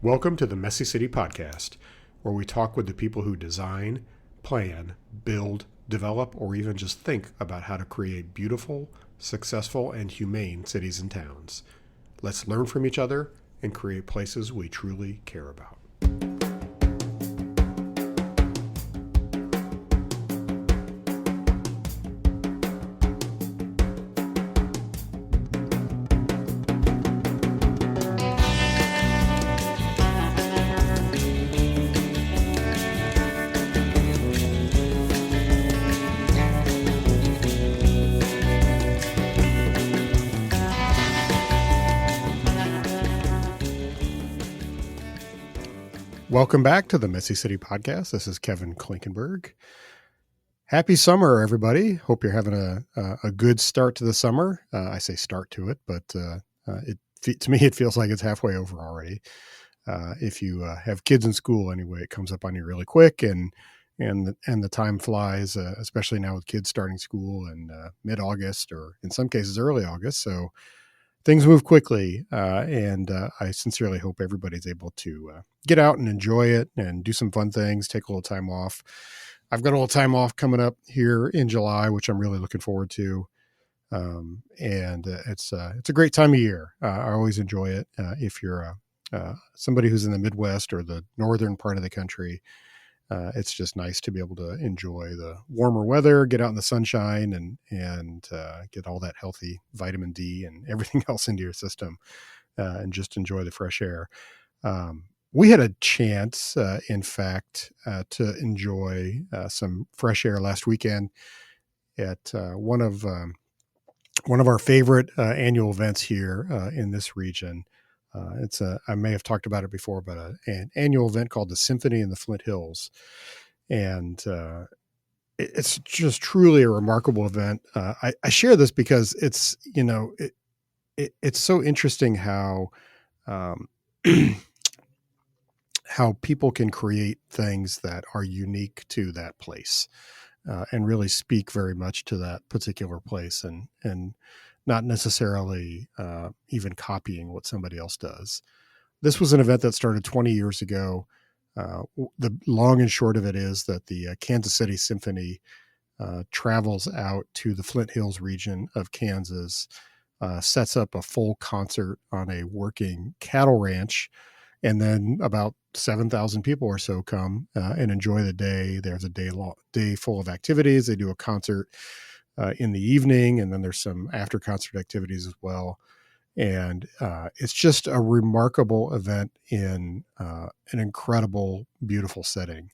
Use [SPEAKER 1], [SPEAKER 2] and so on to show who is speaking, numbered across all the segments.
[SPEAKER 1] Welcome to the Messy City Podcast, where we talk with the people who design, plan, build, develop, or even just think about how to create beautiful, successful, and humane cities and towns. Let's learn from each other and create places we truly care about. Welcome back to the Messy City Podcast. This is Kevin Klinkenberg. Happy summer, everybody. Hope you're having a good start to the summer. I say start to it, but to me, it feels like it's halfway over already. If you have kids in school anyway, it comes up on you really quick, and the time flies, especially now with kids starting school in mid-August or in some cases early August. So things move quickly, and I sincerely hope everybody's able to get out and enjoy it and do some fun things, take a little time off. I've got a little time off coming up here in July, which I'm really looking forward to. It's a great time of year. I always enjoy it. If you're somebody who's in the Midwest or the northern part of the country, it's just nice to be able to enjoy the warmer weather, get out in the sunshine, and get all that healthy vitamin D and everything else into your system, and just enjoy the fresh air. We had a chance, in fact, to enjoy some fresh air last weekend at one of our favorite annual events here in this region. I may have talked about it before, but an annual event called the Symphony in the Flint Hills. And it's just truly a remarkable event. I share this because it's so interesting how how people can create things that are unique to that place, and really speak very much to that particular place, and not necessarily even copying what somebody else does. This was an event that started 20 years ago. The long and short of it is that the Kansas City Symphony travels out to the Flint Hills region of Kansas, sets up a full concert on a working cattle ranch, and then about 7,000 people or so come and enjoy the day. There's a day full of activities. They do a concert in the evening, and then there's some after concert activities as well. And it's just a remarkable event in an incredible, beautiful setting.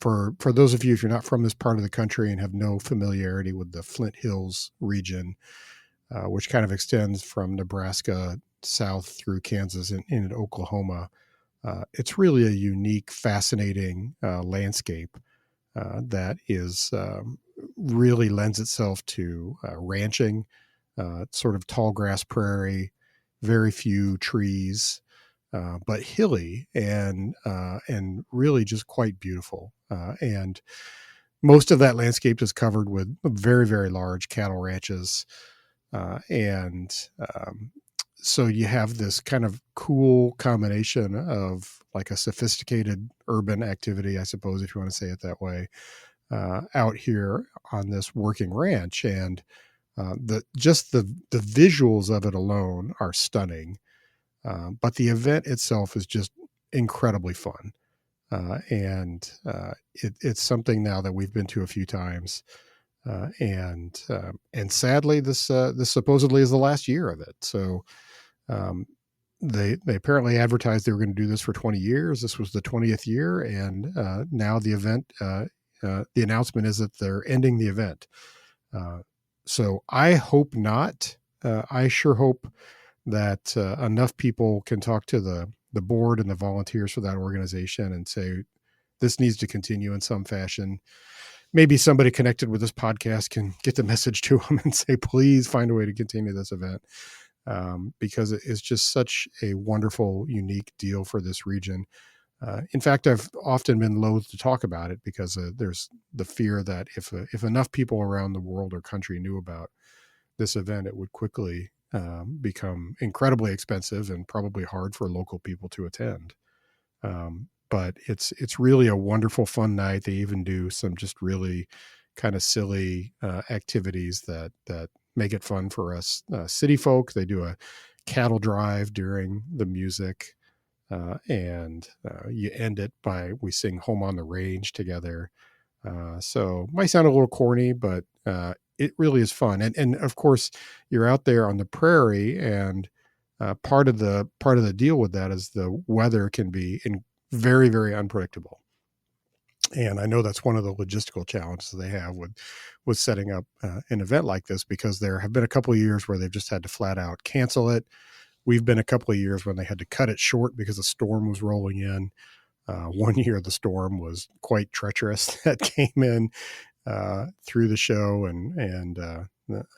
[SPEAKER 1] For those of you, if you're not from this part of the country and have no familiarity with the Flint Hills region, which kind of extends from Nebraska south through Kansas and into Oklahoma, it's really a unique, fascinating landscape that is really lends itself to ranching, sort of tall grass prairie, very few trees, but hilly and really just quite beautiful. And most of that landscape is covered with very, very large cattle ranches. So you have this kind of cool combination of like a sophisticated urban activity, I suppose, if you want to say it that way, out here on this working ranch. And the visuals of it alone are stunning. But the event itself is just incredibly fun. It's something now that we've been to a few times. And sadly, this supposedly is the last year of it. So they apparently advertised they were going to do this for 20 years. This was the 20th year. And now the event, the announcement is that they're ending the event. So I hope not. I sure hope that enough people can talk to the board and the volunteers for that organization and say, this needs to continue in some fashion. Maybe somebody connected with this podcast can get the message to them and say, please find a way to continue this event, because it is just such a wonderful, unique deal for this region. In fact, I've often been loath to talk about it because there's the fear that if enough people around the world or country knew about this event, it would quickly become incredibly expensive and probably hard for local people to attend. But it's really a wonderful, fun night. They even do some just really kind of silly activities that make it fun for us city folk. They do a cattle drive during the music, and you end it by we sing "Home on the Range" together. So might sound a little corny, but it really is fun. And of course, you're out there on the prairie, and part of the deal with that is the weather can be very, very unpredictable. And I know that's one of the logistical challenges they have with setting up an event like this, because there have been a couple of years where they've just had to flat out cancel it. We've been a couple of years when they had to cut it short because a storm was rolling in. One year, the storm was quite treacherous that came in through the show, and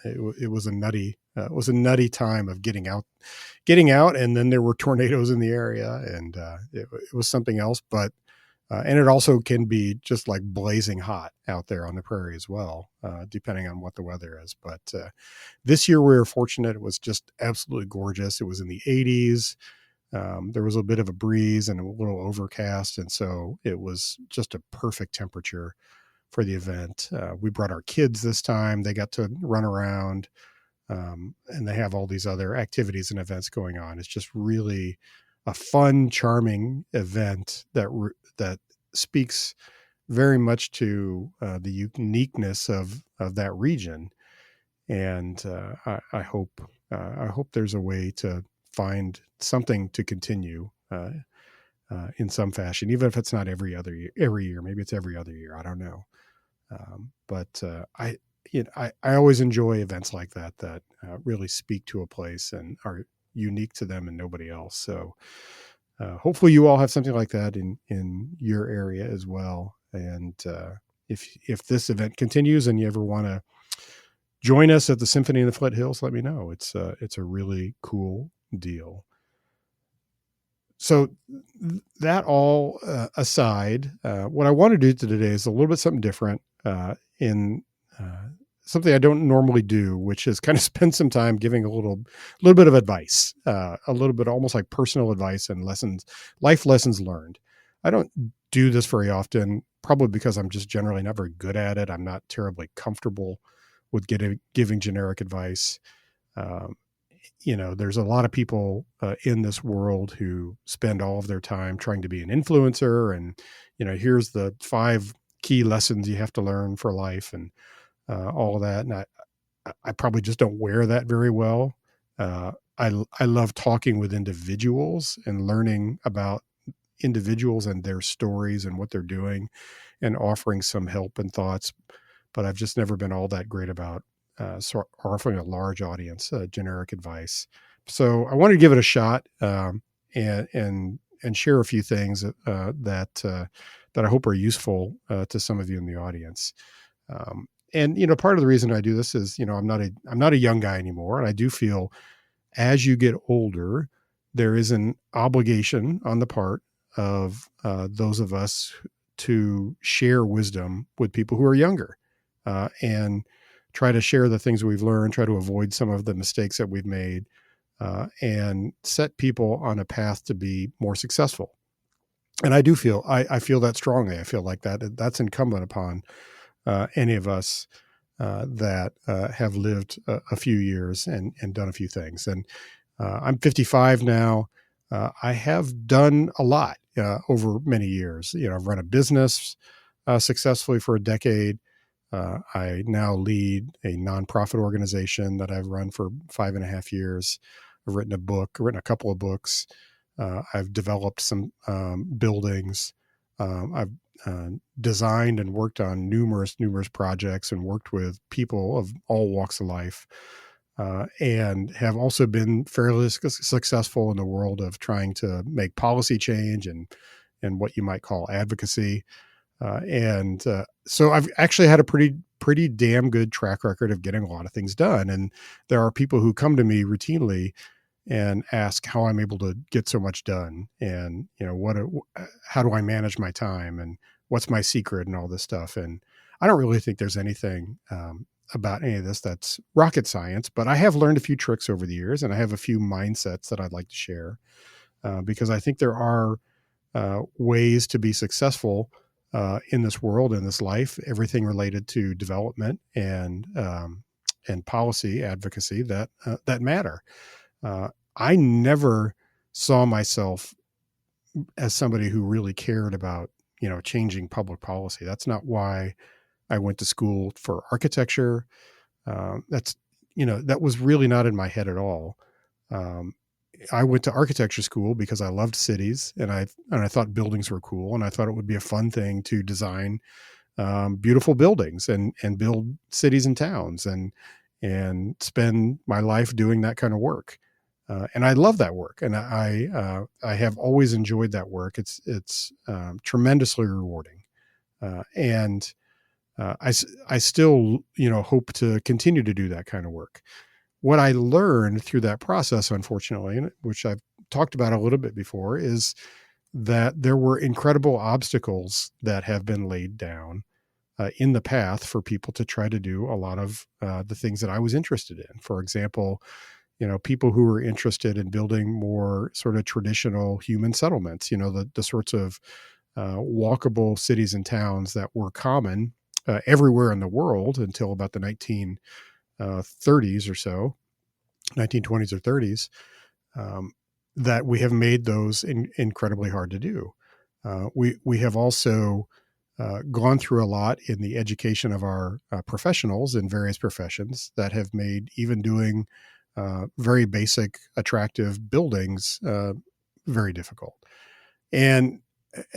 [SPEAKER 1] it was a nutty time of getting out, and then there were tornadoes in the area, and it was something else. But and it also can be just like blazing hot out there on the prairie as well, depending on what the weather is. But this year we were fortunate; it was just absolutely gorgeous. It was in the 80s. There was a bit of a breeze and a little overcast, and so it was just a perfect temperature for the event. We brought our kids this time; they got to run around, and they have all these other activities and events going on. It's just really a fun, charming event that speaks very much to the uniqueness of that region. And I hope there's a way to find something to continue in some fashion, even if it's not every year. Maybe it's every other year. I don't know. But I always enjoy events like that really speak to a place and are unique to them and nobody else. So hopefully you all have something like that in your area as well. And if this event continues and you ever want to join us at the Symphony in the Foothills, let me know. It's a really cool deal. So that all aside, what I want to do today is a little bit something different in something I don't normally do, which is kind of spend some time giving a little bit of advice, a little bit almost like personal advice and life lessons learned. I don't do this very often, probably because I'm just generally not very good at it. I'm not terribly comfortable with giving generic advice. Um, there's a lot of people in this world who spend all of their time trying to be an influencer, and here's the 5 key lessons you have to learn for life, and all of that. And I probably just don't wear that very well. I love talking with individuals and learning about individuals and their stories and what they're doing, and offering some help and thoughts. But I've just never been all that great about offering a large audience generic advice. So I wanted to give it a shot, and share a few things that I hope are useful to some of you in the audience. And part of the reason I do this is I'm not a young guy anymore, and I do feel as you get older, there is an obligation on the part of those of us to share wisdom with people who are younger, and try to share the things we've learned, try to avoid some of the mistakes that we've made, and set people on a path to be more successful. And I do feel, I feel that strongly. I feel like that's incumbent upon any of us that have lived a few years and done a few things. And I'm 55 now. I have done a lot over many years. I've run a business successfully for a decade. I now lead a nonprofit organization that I've run for 5.5 years. I've written a couple of books. I've developed some buildings. I've designed and worked on numerous projects and worked with people of all walks of life, and have also been fairly successful in the world of trying to make policy change and what you might call advocacy. So I've actually had a pretty damn good track record of getting a lot of things done. And there are people who come to me routinely and ask how I'm able to get so much done, and how do I manage my time, and what's my secret, and all this stuff. And I don't really think there's anything about any of this that's rocket science, but I have learned a few tricks over the years, and I have a few mindsets that I'd like to share, because I think there are ways to be successful in this world, in this life, everything related to development and policy advocacy that matter. I never saw myself as somebody who really cared about, changing public policy. That's not why I went to school for architecture. That's, that was really not in my head at all. Um, I went to architecture school because I loved cities, and I thought buildings were cool, and I thought it would be a fun thing to design beautiful buildings and build cities and towns and spend my life doing that kind of work. And I love that work, and I have always enjoyed that work. It's tremendously rewarding, and I still hope to continue to do that kind of work. What I learned through that process, unfortunately, which I've talked about a little bit before, is that there were incredible obstacles that have been laid down in the path for people to try to do a lot of the things that I was interested in. For example, people who were interested in building more sort of traditional human settlements, the sorts of walkable cities and towns that were common everywhere in the world until about the 1930s or so, 1920s or 30s, that we have made those incredibly hard to do. We have also gone through a lot in the education of our professionals in various professions that have made even doing very basic, attractive buildings very difficult. And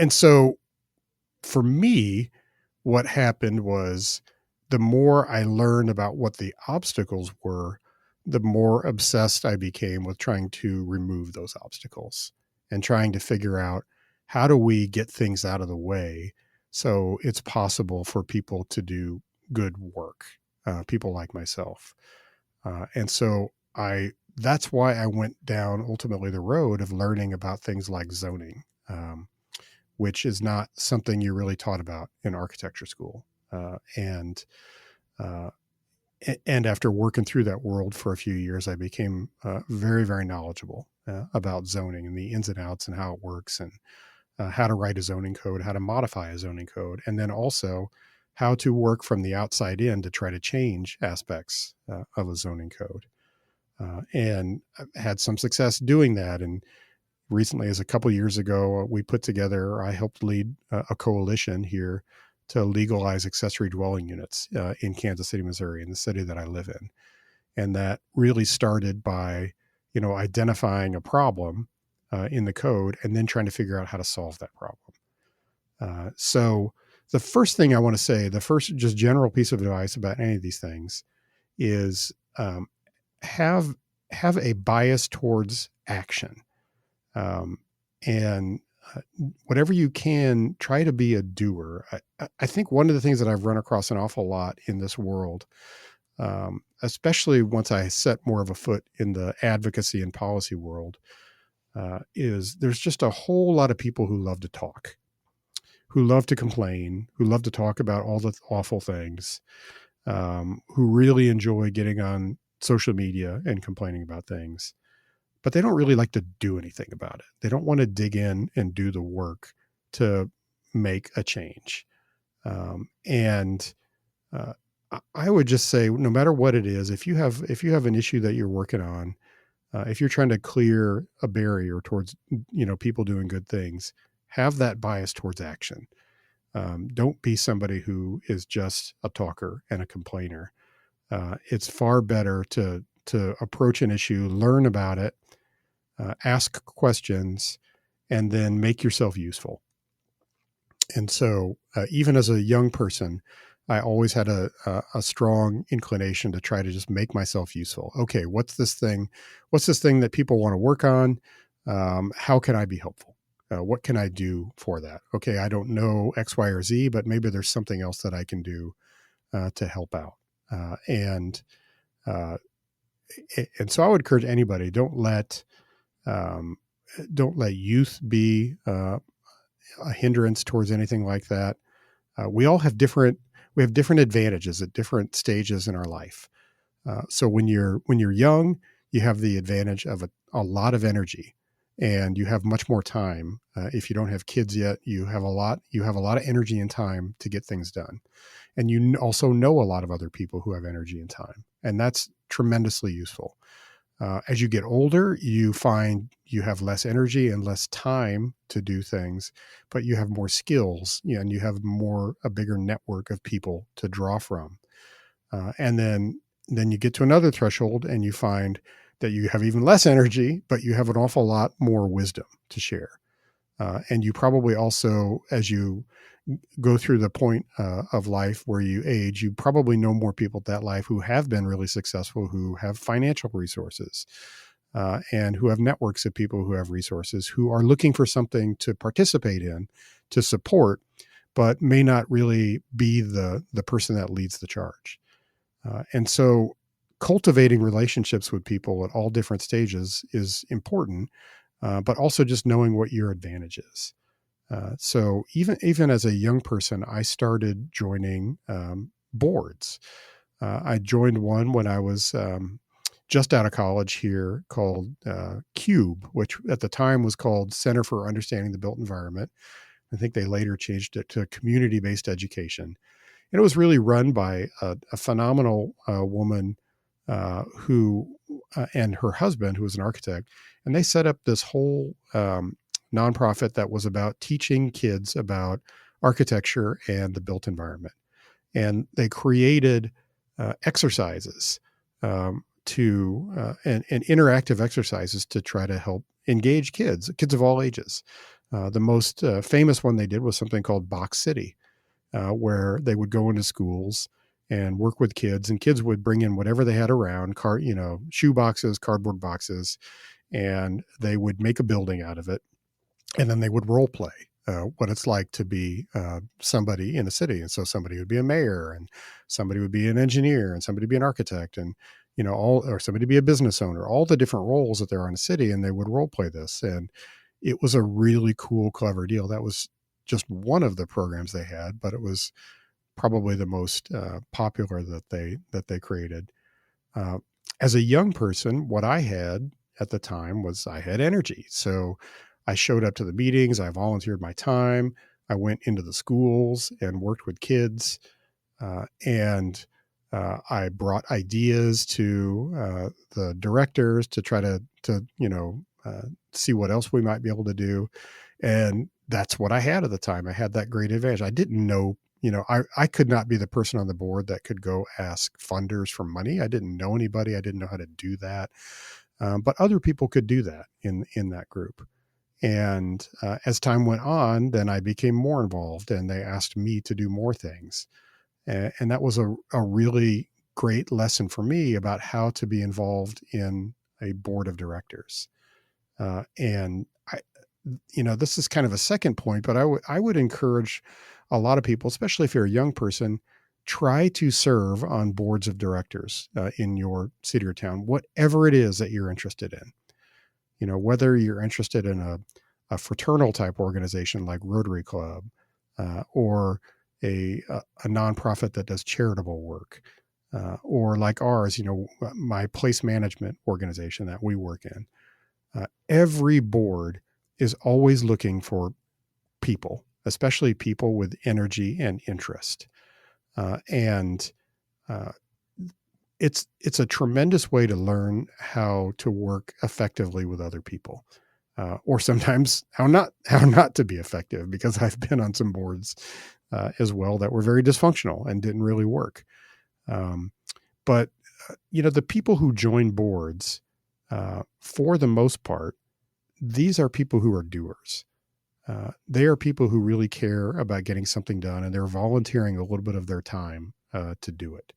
[SPEAKER 1] so for me, what happened was the more I learned about what the obstacles were, the more obsessed I became with trying to remove those obstacles and trying to figure out how do we get things out of the way so it's possible for people to do good work, people like myself. And so that's why I went down ultimately the road of learning about things like zoning, which is not something you're really taught about in architecture school. And after working through that world for a few years, I became very, very knowledgeable about zoning and the ins and outs and how it works, and how to write a zoning code, how to modify a zoning code, and then also how to work from the outside in to try to change aspects of a zoning code. And I've had some success doing that. And recently, as a couple of years ago, I helped lead a coalition here to legalize accessory dwelling units in Kansas City, Missouri, in the city that I live in. And that really started by, identifying a problem in the code and then trying to figure out how to solve that problem. So the first thing I want to say, the first just general piece of advice about any of these things is have a bias towards action. And whatever you can, try to be a doer. I think one of the things that I've run across an awful lot in this world, especially once I set more of a foot in the advocacy and policy world, is there's just a whole lot of people who love to talk, who love to complain, who love to talk about all the awful things, who really enjoy getting on social media and complaining about things, but they don't really like to do anything about it. They don't want to dig in and do the work to make a change. And I would just say, no matter what it is, if you have an issue that you're working on, if you're trying to clear a barrier towards, people doing good things, have that bias towards action. Don't be somebody who is just a talker and a complainer. It's far better to approach an issue, learn about it, ask questions, and then make yourself useful. And so even as a young person, I always had a strong inclination to try to just make myself useful. Okay, what's this thing that people want to work on? How can I be helpful? What can I do for that? Okay, I don't know X, Y, or Z, but maybe there's something else that I can do to help out. And so I would encourage anybody, don't let youth be a hindrance towards anything like that. We all have different we have different advantages at different stages in our life. So when you're young, you have the advantage of a lot of energy, and you have much more time. If you don't have kids yet, you have a lot of energy and time to get things done, and you also know a lot of other people who have energy and time, and that's tremendously useful. As you get older, you find you have less energy and less time to do things, but you have more skills, and you have a bigger network of people to draw from. And then you get to another threshold and you find that you have even less energy, but you have an awful lot more wisdom to share. And you probably also, as you go through the point of life where you age, you probably know more people at that life who have been really successful, who have financial resources, and who have networks of people who have resources, who are looking for something to participate in, to support, but may not really be the person that leads the charge. And so cultivating relationships with people at all different stages is important, but also just knowing what your advantage is. So even as a young person, I started joining boards. I joined one when I was just out of college here called CUBE, which at the time was called Center for Understanding the Built Environment. I think they later changed it to Community-Based Education. And it was really run by a phenomenal woman who and her husband, who was an architect. And they set up this whole nonprofit that was about teaching kids about architecture and the built environment. And they created exercises and interactive exercises to try to help engage kids of all ages. The most famous one they did was something called Box City, where they would go into schools and work with kids, and kids would bring in whatever they had around, shoe boxes, cardboard boxes, and they would make a building out of it. And then they would role play what it's like to be somebody in a city. And so somebody would be a mayor, and somebody would be an engineer, and somebody would be an architect, and or somebody be a business owner, all the different roles that there are in a city, and they would role play this. And it was a really cool, clever deal. That was just one of the programs they had, but it was probably the most popular that they created. Uh, as a young person, what I had at the time was I had energy. So I showed up to the meetings. I volunteered my time. I went into the schools and worked with kids. And I brought ideas to the directors to try to see what else we might be able to do. And that's what I had at the time. I had that great advantage. I didn't know, I could not be the person on the board that could go ask funders for money. I didn't know anybody. I didn't know how to do that. But other people could do that in that group. And as time went on, then I became more involved, and they asked me to do more things. And that was a really great lesson for me about how to be involved in a board of directors. And this is kind of a second point, but I would encourage a lot of people, especially if you're a young person, try to serve on boards of directors in your city or town, whatever it is that you're interested in. Whether you're interested in a fraternal type organization like Rotary Club, or a nonprofit that does charitable work, or like ours, my place management organization that we work in. Every board is always looking for people, especially people with energy and interest. And it's a tremendous way to learn how to work effectively with other people, or sometimes how not to be effective, because I've been on some boards as well that were very dysfunctional and didn't really work. But the people who join boards, for the most part, these are people who are doers. They are people who really care about getting something done, and they're volunteering a little bit of their time to do it.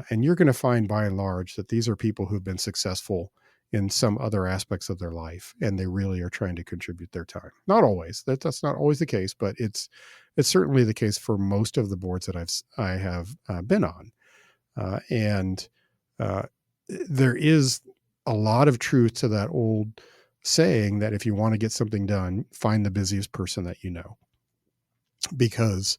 [SPEAKER 1] And you're going to find, by and large, that these are people who've been successful in some other aspects of their life, and they really are trying to contribute their time. Not always. That's not always the case, but it's certainly the case for most of the boards that I have been on. And there is a lot of truth to that old saying that if you want to get something done, find the busiest person that you know, because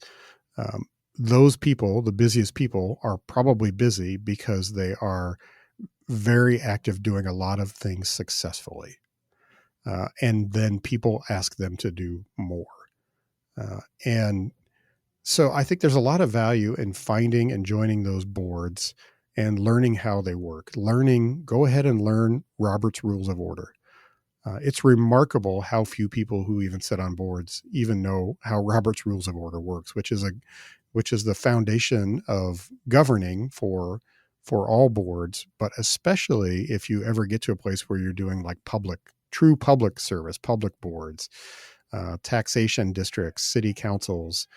[SPEAKER 1] those people, the busiest people, are probably busy because they are very active doing a lot of things successfully. And then people ask them to do more. And so I think there's a lot of value in finding and joining those boards and learning how they work. Go ahead and learn Robert's Rules of Order. It's remarkable how few people who even sit on boards even know how Robert's Rules of Order works, which is the foundation of governing for all boards, but especially if you ever get to a place where you're doing like true public service, public boards, taxation districts, city councils,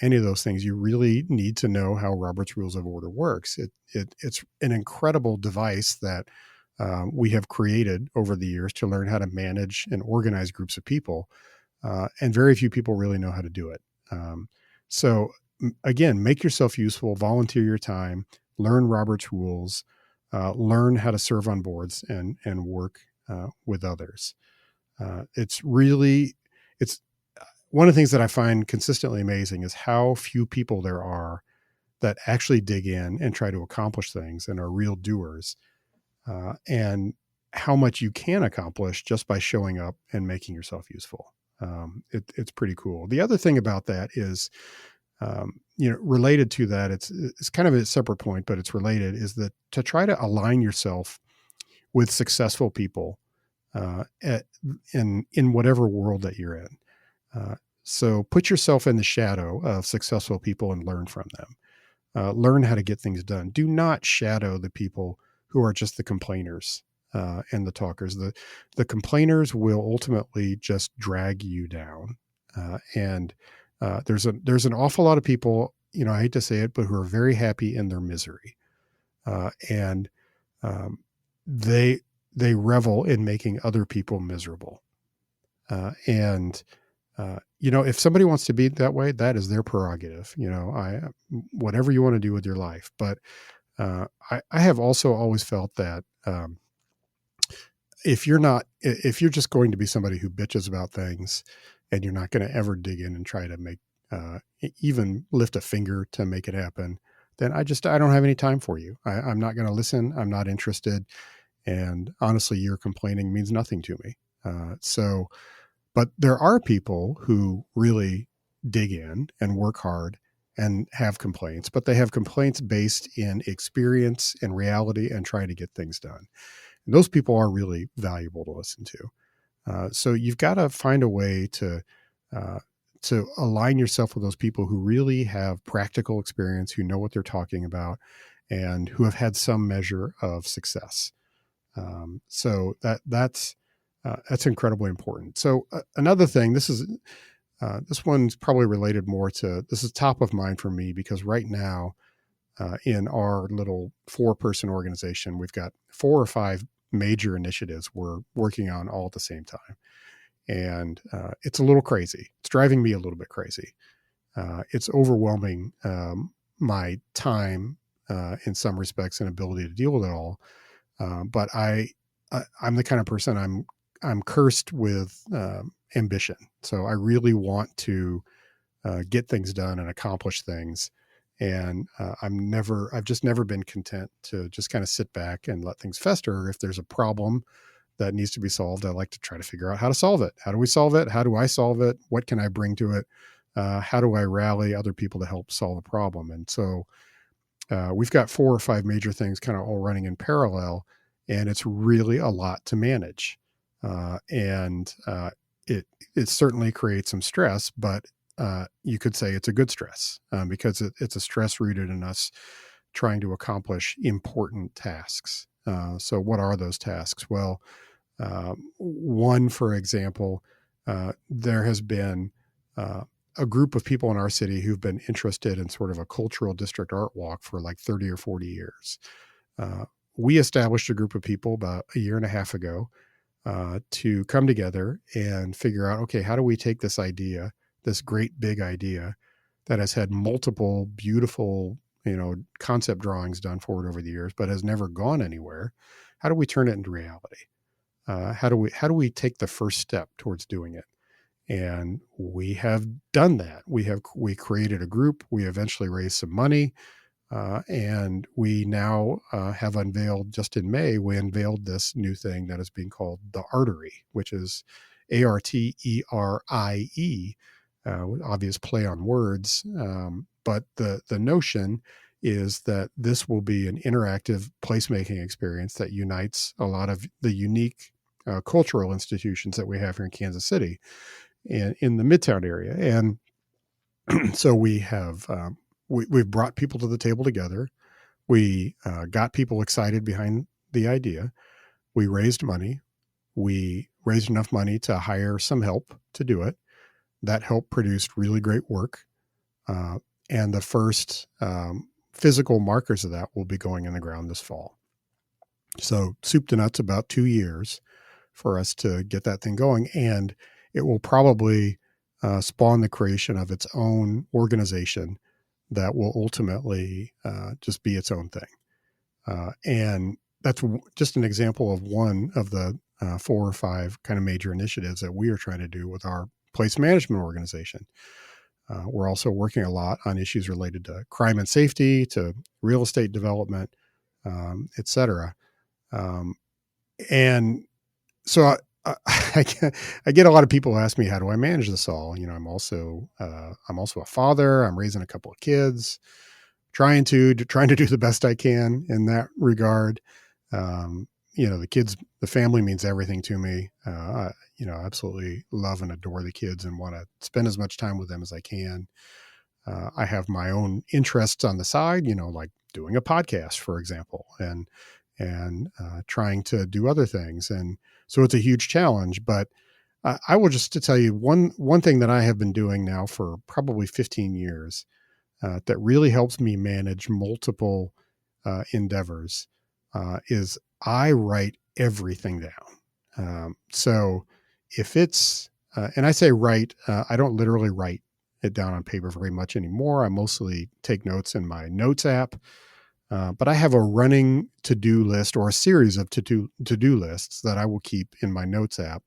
[SPEAKER 1] any of those things, you really need to know how Robert's Rules of Order works. It's an incredible device that we have created over the years to learn how to manage and organize groups of people, and very few people really know how to do it. So again, make yourself useful, volunteer your time, learn Robert's rules, learn how to serve on boards and work with others. It's one of the things that I find consistently amazing is how few people there are that actually dig in and try to accomplish things and are real doers, and how much you can accomplish just by showing up and making yourself useful. It's pretty cool. The other thing about that is, related to that, it's kind of a separate point, but it's related, is that to try to align yourself with successful people in whatever world that you're in. So put yourself in the shadow of successful people and learn from them. Learn how to get things done. Do not shadow the people who are just the complainers and the talkers. The complainers will ultimately just drag you down. And there's an awful lot of people, I hate to say it, but who are very happy in their misery. And they revel in making other people miserable. If somebody wants to be that way, that is their prerogative. Whatever you want to do with your life. But I have also always felt that if you're just going to be somebody who bitches about things and you're not going to ever dig in and try to make even lift a finger to make it happen, then I don't have any time for you. I'm not going to listen. I'm not interested. And honestly, your complaining means nothing to me. But there are people who really dig in and work hard and have complaints, but they have complaints based in experience and reality and trying to get things done. And those people are really valuable to listen to. So you've got to find a way to align yourself with those people who really have practical experience, who know what they're talking about, and who have had some measure of success. So that's incredibly important. So another thing, this one's probably related more to, this is top of mind for me because right now in our little 4-person organization, we've got 4 or 5 major initiatives we're working on all at the same time. And it's a little crazy. It's driving me a little bit crazy. It's overwhelming my time in some respects and ability to deal with it all. But I'm the kind of person, I'm cursed with ambition. So I really want to get things done and accomplish things. And I've just never been content to just kind of sit back and let things fester. If there's a problem that needs to be solved, I like to try to figure out how to solve it. How do we solve it? How do I solve it? What can I bring to it? How do I rally other people to help solve a problem? And so we've got 4 or 5 major things kind of all running in parallel, and it's really a lot to manage. And it certainly creates some stress, but you could say it's a good stress because it's a stress rooted in us trying to accomplish important tasks. So what are those tasks? Well, one, for example, there has been a group of people in our city who've been interested in sort of a cultural district art walk for like 30 or 40 years. We established a group of people about a year and a half ago to come together and figure out, okay, how do we take this idea, this great big idea that has had multiple beautiful, concept drawings done for it over the years, but has never gone anywhere. How do we turn it into reality? How do we take the first step towards doing it? And we have done that. We created a group. We eventually raised some money. And we now have unveiled, just in May, we unveiled this new thing that is being called the Artery, which is ARTERIE, obvious play on words. But the notion is that this will be an interactive placemaking experience that unites a lot of the unique cultural institutions that we have here in Kansas City and in the Midtown area. And so we have we've brought people to the table together. We got people excited behind the idea. We raised money. We raised enough money to hire some help to do it. That help produced really great work. And the first physical markers of that will be going in the ground this fall. So soup to nuts, about 2 years for us to get that thing going. And it will probably spawn the creation of its own organization that will ultimately just be its own thing. And that's just an example of one of the 4 or 5 kind of major initiatives that we are trying to do with our place management organization. We're also working a lot on issues related to crime and safety, to real estate development, et cetera. And so I get a lot of people ask me, how do I manage this all? I'm also a father. I'm raising a couple of kids, trying to do the best I can in that regard. The family means everything to me. I absolutely love and adore the kids and want to spend as much time with them as I can. I have my own interests on the side, like doing a podcast, for example, and trying to do other things. And so it's a huge challenge, but I will just to tell you one thing that I have been doing now for probably 15 years that really helps me manage multiple endeavors is I write everything down. So if it's, and I say write, I don't literally write it down on paper very much anymore. I mostly take notes in my notes app. But I have a running to-do list or a series of to-do lists that I will keep in my notes app.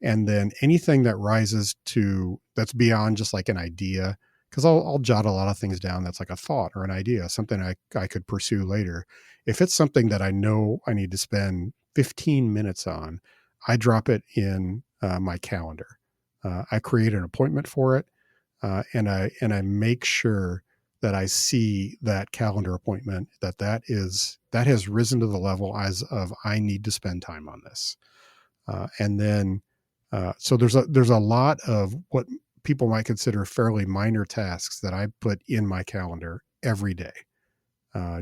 [SPEAKER 1] And then anything that rises to that's beyond just like an idea, because I'll jot a lot of things down that's like a thought or an idea, something I could pursue later. If it's something that I know I need to spend 15 minutes on, I drop it in my calendar. I create an appointment for it, and I make sure that I see that calendar appointment that has risen to the level as of I need to spend time on this, and then so there's a lot of what people might consider fairly minor tasks that I put in my calendar every day,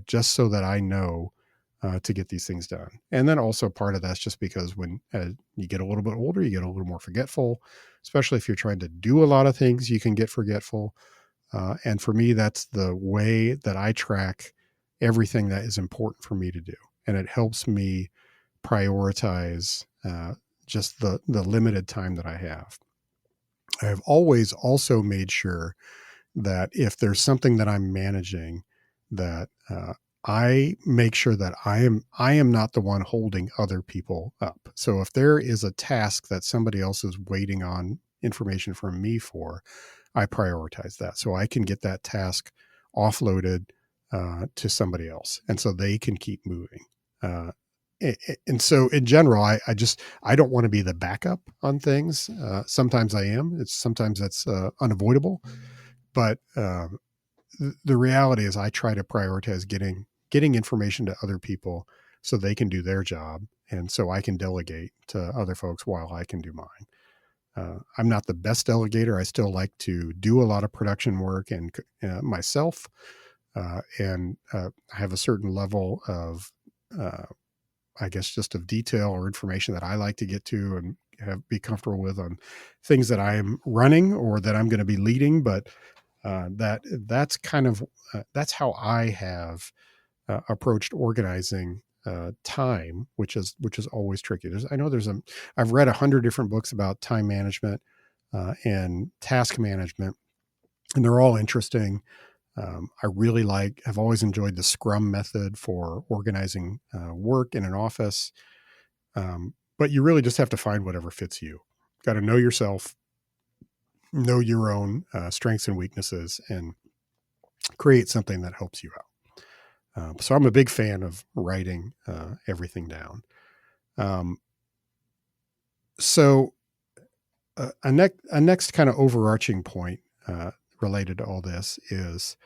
[SPEAKER 1] just so that I know to get these things done. And then also part of that's just because when you get a little bit older, you get a little more forgetful, especially if you're trying to do a lot of things, you can get forgetful. And for me, that's the way that I track everything that is important for me to do. And it helps me prioritize just the limited time that I have. I have always also made sure that if there's something that I'm managing, that I make sure that I am not the one holding other people up. So if there is a task that somebody else is waiting on information from me for, I prioritize that so I can get that task offloaded to somebody else, and so they can keep moving. And so in general, I don't want to be the backup on things. Sometimes I am. Sometimes that's unavoidable, but the reality is I try to prioritize getting information to other people so they can do their job, and so I can delegate to other folks while I can do mine. I'm not the best delegator. I still like to do a lot of production work and myself, and I have a certain level of, I guess, just of detail or information that I like to get to and be comfortable with on things that I am running or that I'm going to be leading. But that's kind of that's how I have approached organizing time, which is always tricky. I've read 100 different books about time management and task management, and they're all interesting. I've always enjoyed the Scrum method for organizing work in an office. But you really just have to find whatever fits you. Got to know yourself, know your own strengths and weaknesses and create something that helps you out. So I'm a big fan of writing everything down. Um, so a next kind of overarching point related to all this is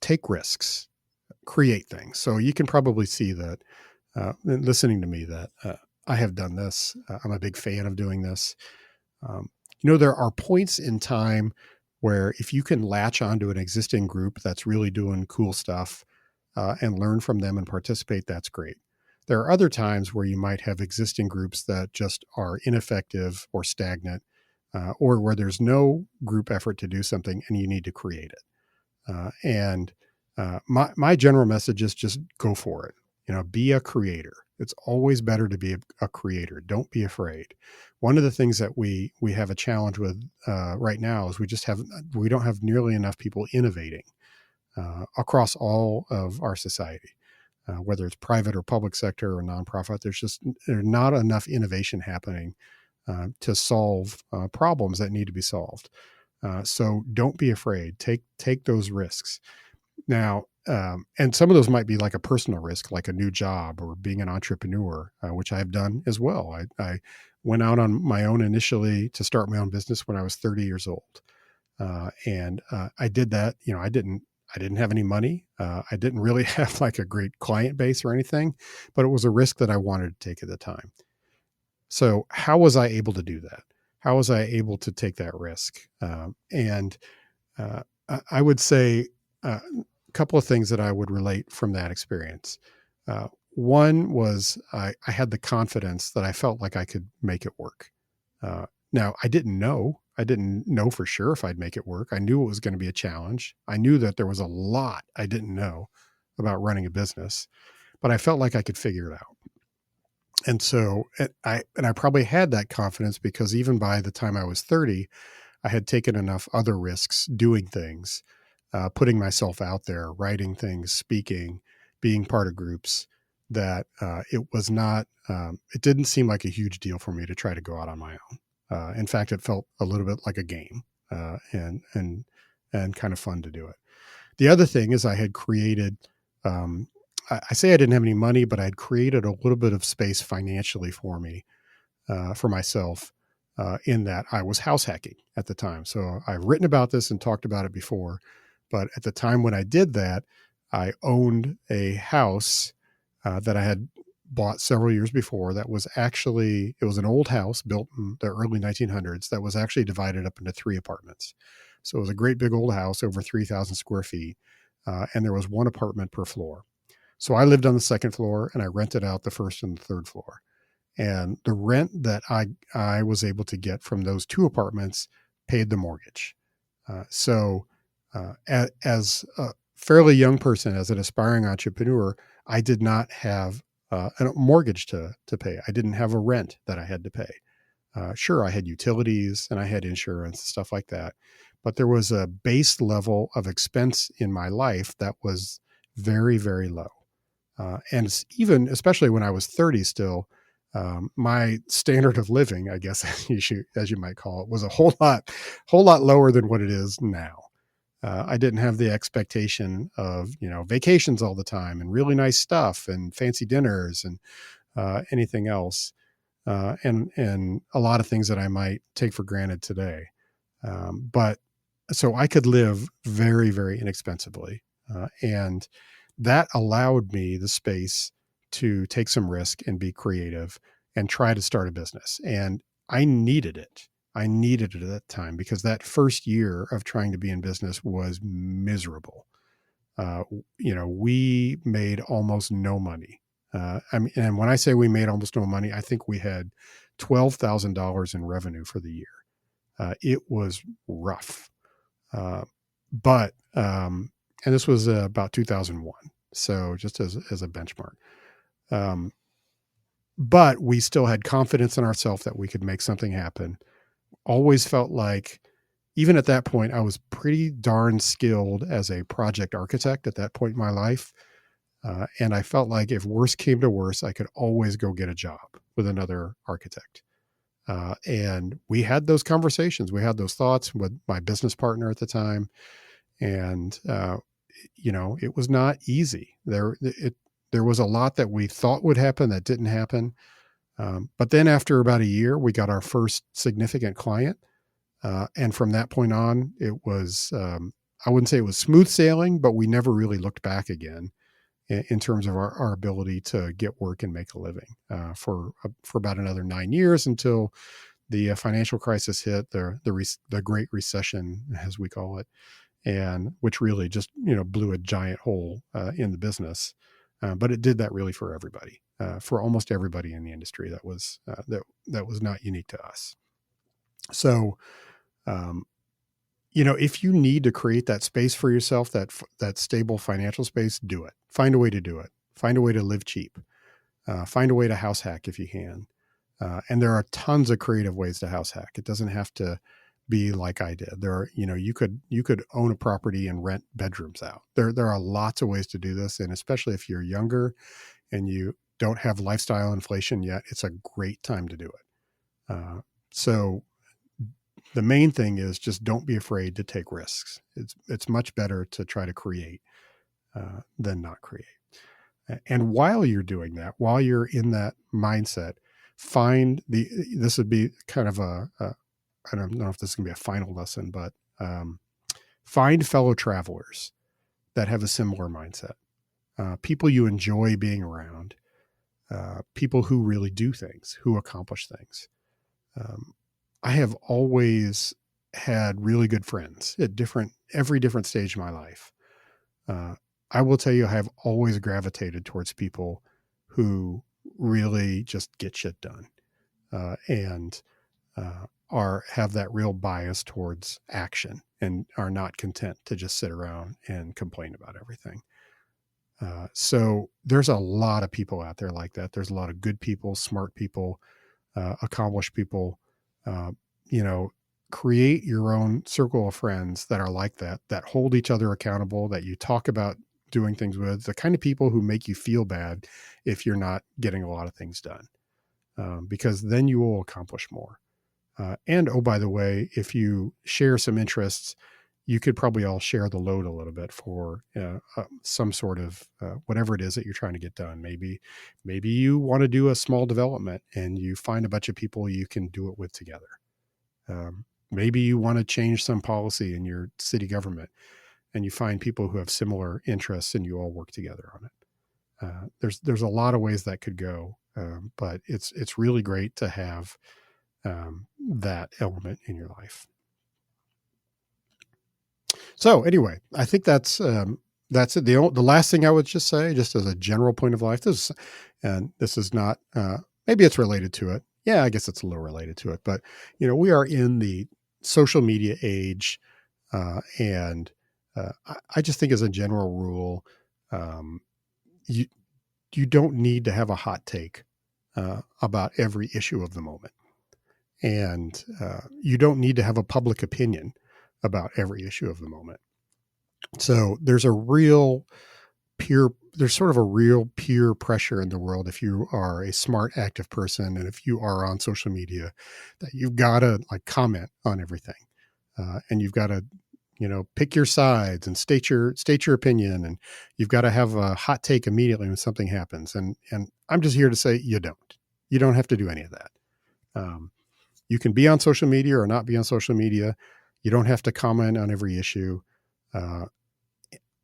[SPEAKER 1] take risks, create things. So you can probably see that listening to me that I have done this. I'm a big fan of doing this. Um, there are points in time where if you can latch onto an existing group that's really doing cool stuff and learn from them and participate, that's great. There are other times where you might have existing groups that just are ineffective or stagnant, or where there's no group effort to do something and you need to create it. And my general message is just go for it. Be a creator. It's always better to be a creator. Don't be afraid. One of the things that we have a challenge with right now is we don't have nearly enough people innovating across all of our society, whether it's private or public sector or nonprofit. There's not enough innovation happening to solve problems that need to be solved. So don't be afraid. Take those risks. Now, and some of those might be like a personal risk, like a new job or being an entrepreneur, which I've done as well. I went out on my own initially to start my own business when I was 30 years old. And I did that. I didn't have any money. I didn't really have like a great client base or anything, but it was a risk that I wanted to take at the time. So how was I able to do that? How was I able to take that risk? And I would say a couple of things that I would relate from that experience. One was I had the confidence that I felt like I could make it work. Now, I didn't know. I didn't know for sure if I'd make it work. I knew it was going to be a challenge. I knew that there was a lot I didn't know about running a business, but I felt like I could figure it out. And so I probably had that confidence because even by the time I was 30, I had taken enough other risks doing things, putting myself out there, writing things, speaking, being part of groups, that it didn't seem like a huge deal for me to try to go out on my own. In fact, it felt a little bit like a game, and kind of fun to do it. The other thing is I had created, I say I didn't have any money, but I had created a little bit of space financially for me, for myself, in that I was house hacking at the time. So I've written about this and talked about it before, but at the time when I did that, I owned a house that I had bought several years before. It was an old house built in the early 1900s that was actually divided up into 3 apartments. So it was a great big old house, over 3,000 square feet, and there was 1 apartment per floor. So I lived on the 2nd floor and I rented out the 1st and the 3rd floor. And the rent that I was able to get from those 2 apartments paid the mortgage. As a fairly young person, as an aspiring entrepreneur, I did not have a mortgage to pay. I didn't have a rent that I had to pay. Sure, I had utilities and I had insurance and stuff like that, but there was a base level of expense in my life that was very, very low. And even, especially when I was 30 still, my standard of living, I guess, as you might call it, was a whole lot lower than what it is now. I didn't have the expectation of, vacations all the time and really nice stuff and fancy dinners and anything else, and a lot of things that I might take for granted today. But so I could live very, very inexpensively, and that allowed me the space to take some risk and be creative and try to start a business. And I needed it. I needed it at that time because that first year of trying to be in business was miserable. We made almost no money. And when I say we made almost no money, I think we had $12,000 in revenue for the year. It was rough. And this was about 2001. So just as a benchmark. But we still had confidence in ourselves that we could make something happen. Always felt like, even at that point, I was pretty darn skilled as a project architect at that point in my life. And I felt like if worse came to worse, I could always go get a job with another architect. And we had those conversations. We had those thoughts with my business partner at the time. And, it was not easy. There was a lot that we thought would happen that didn't happen. But then after about a year, we got our first significant client. And from that point on, it was, I wouldn't say it was smooth sailing, but we never really looked back again in terms of our ability to get work and make a living for about another 9 years until the financial crisis hit, the Great Recession, as we call it, and which really just blew a giant hole in the business. But it did that really for everybody, for almost everybody in the industry. That was not unique to us. So, if you need to create that space for yourself, that stable financial space, do it. Find a way to do it. Find a way to live cheap. Find a way to house hack if you can. And there are tons of creative ways to house hack. It doesn't have to be like I did. There are, you could own a property and rent bedrooms out. There are lots of ways to do this. And especially if you're younger and you don't have lifestyle inflation yet, it's a great time to do it. So the main thing is just don't be afraid to take risks. It's much better to try to create than not create. And while you're doing that, while you're in that mindset, this would be kind of I don't know if this is going to be a final lesson, but find fellow travelers that have a similar mindset, people you enjoy being around, people who really do things, who accomplish things. I have always had really good friends at every different stage of my life. I will tell you, I have always gravitated towards people who really just get shit done, and have that real bias towards action and are not content to just sit around and complain about everything. So there's a lot of people out there like that. There's a lot of good people, smart people, accomplished people. Create your own circle of friends that are like that hold each other accountable, that you talk about doing things with, the kind of people who make you feel bad if you're not getting a lot of things done, because then you will accomplish more. And oh, by the way, if you share some interests, you could probably all share the load a little bit for some sort of whatever it is that you're trying to get done. Maybe you want to do a small development and you find a bunch of people you can do it with together. Maybe you want to change some policy in your city government and you find people who have similar interests and you all work together on it. There's a lot of ways that could go, but it's really great to have that element in your life. So anyway, I think that's it. The last thing I would just say, just as a general point of life, this is not, maybe it's related to it. Yeah, I guess it's a little related to it, but we are in the social media age. And I just think as a general rule, you don't need to have a hot take about every issue of the moment. And you don't need to have a public opinion about every issue of the moment. So there's sort of a real peer pressure in the world if you are a smart, active person, and if you are on social media, that you've got to comment on everything, and you've got to pick your sides and state your opinion, and you've got to have a hot take immediately when something happens. And I'm just here to say you don't have to do any of that. You can be on social media or not be on social media. You don't have to comment on every issue.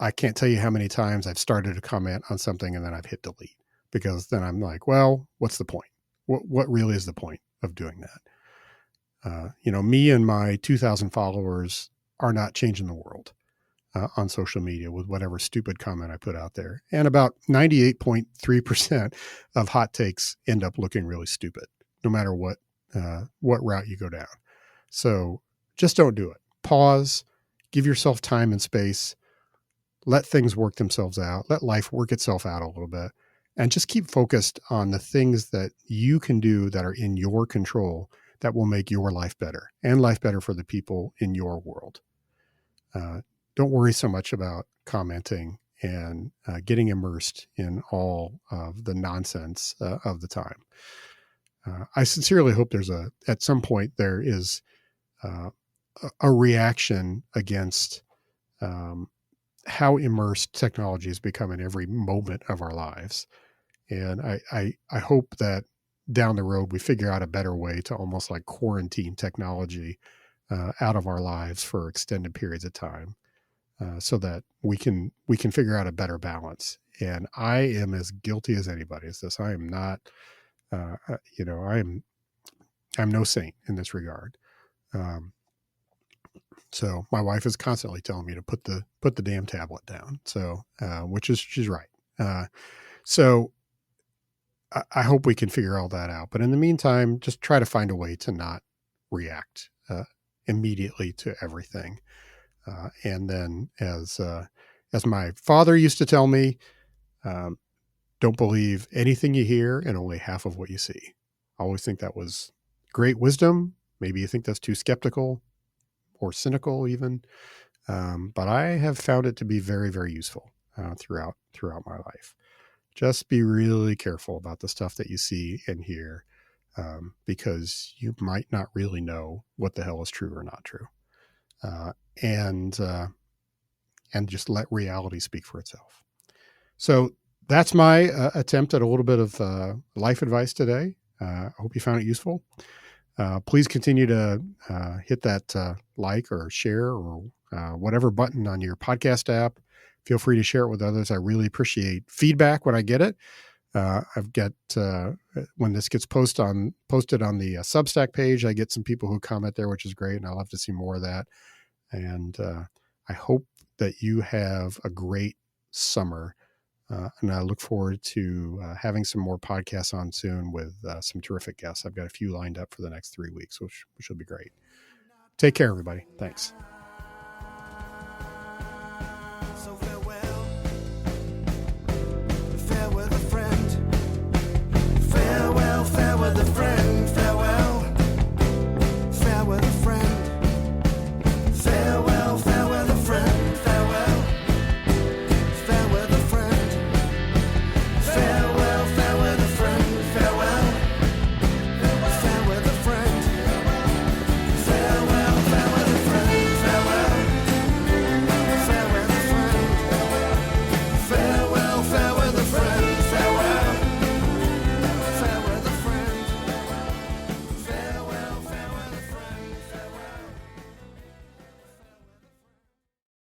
[SPEAKER 1] I can't tell you how many times I've started to comment on something and then I've hit delete, because then I'm like, well, what's the point? What really is the point of doing that? Me and my 2,000 followers are not changing the world on social media with whatever stupid comment I put out there. And about 98.3% of hot takes end up looking really stupid, no matter what route you go down. So just don't do it. Pause, give yourself time and space, let things work themselves out, let life work itself out a little bit, and just keep focused on the things that you can do that are in your control that will make your life better and life better for the people in your world. Don't worry so much about commenting and getting immersed in all of the nonsense of the time. I sincerely hope at some point there is a reaction against how immersed technology has become in every moment of our lives. And I hope that down the road we figure out a better way to almost like quarantine technology out of our lives for extended periods of time, so that we can figure out a better balance. And I am as guilty as anybody as this. I am not, I'm no saint in this regard. Um, so my wife is constantly telling me to put the damn tablet down. So, which is she's right. So I hope we can figure all that out. But in the meantime, just try to find a way to not react immediately to everything. And then, as my father used to tell me, um, don't believe anything you hear and only half of what you see. I always think that was great wisdom. Maybe you think that's too skeptical or cynical, even. But I have found it to be very, very useful throughout my life. Just be really careful about the stuff that you see and hear, because you might not really know what the hell is true or not true, uh, and uh, and just let reality speak for itself. So that's my attempt at a little bit of life advice today. I hope you found it useful. Please continue to hit that like or share or whatever button on your podcast app. Feel free to share it with others. I really appreciate feedback when I get it. I've got when this gets posted on the Substack page, I get some people who comment there, which is great, and I'll love to see more of that. And I hope that you have a great summer. And I look forward to having some more podcasts on soon with some terrific guests. I've got a few lined up for the next 3 weeks, which will be great. Take care, everybody. Thanks.